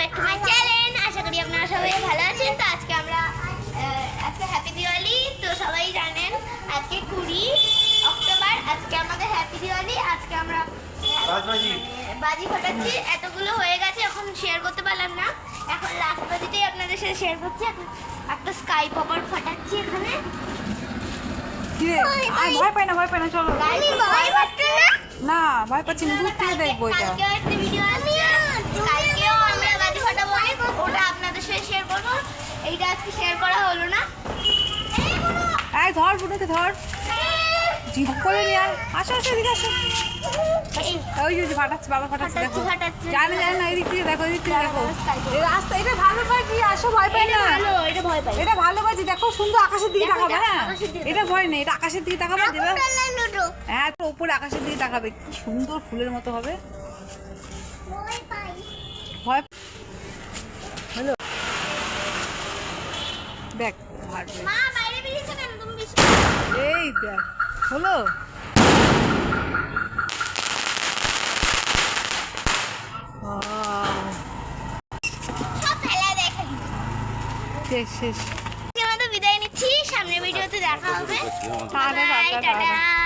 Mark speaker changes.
Speaker 1: Back to my channel. আশা করি আপনারা সবাই ভালো আছেন। তো আজকে আমরা আজকে হ্যাপি দিওয়ালি। তো সবাই জানেন আজকে 20 অক্টোবর, আজকে আমাদের হ্যাপি দিওয়ালি। আজকে আমরা বাজি ফাটাচ্ছি। এতগুলো হয়ে গেছে, এখন শেয়ার করতে পারলাম না। এখন লাস্ট বাজিটাই আপনাদের সাথে শেয়ার করছি। একটা স্কাই পপার ফাটাচ্ছি এখানে।
Speaker 2: ভয় পাই না চলো।
Speaker 1: ভয় পাচ্ছে না?
Speaker 2: না ভয় পাচ্ছি না, দূর থেকে দেখবো এটা।
Speaker 1: কালকেও একটা ভিডিও আসছে, কালকেও আমরা বাজি ফাটাবো, ওটা আপনাদের সাথে শেয়ার করবো। এইটা আজকে শেয়ার করা হলো না।
Speaker 2: এই ধর বুনুকে ধর, জিভ করে নিয়ে আয়। আসো আসো এদিকে আসো। ওই যে ফাটাচ্ছে, বাবা ফাটাচ্ছে, দেখো। জানে না, এদিক থেকে দেখো, এদিক থেকে দেখো। এই রাস্তা, এটা ভালো বাজি, আসো, ভয় পাই না।
Speaker 1: এটা ভয় পাই।
Speaker 2: এটা ভালো বাজি, দেখো সুন্দর আকাশের দিকে তাকাবে। হ্যাঁ এটা ভয় নেই, এটা আকাশের দিকে তাকাবে, দেবে। হ্যাঁ তো উপরে আকাশের দিকে তাকাবে, কি সুন্দর ফুলের মতো হবে। ভয় হলো দেখ, মারবে।
Speaker 1: মা বাইরে বেরিয়েছো কেন তুমি?
Speaker 2: এই দেখ হলো।
Speaker 1: সব ফেলা দেখে
Speaker 2: শেষ শেষ।
Speaker 1: আমাদের বিদায় নিচ্ছি, সামনের ভিডিওতে দেখা হবে।
Speaker 2: Tata,
Speaker 1: bye,
Speaker 2: tata, tata.
Speaker 1: Tata.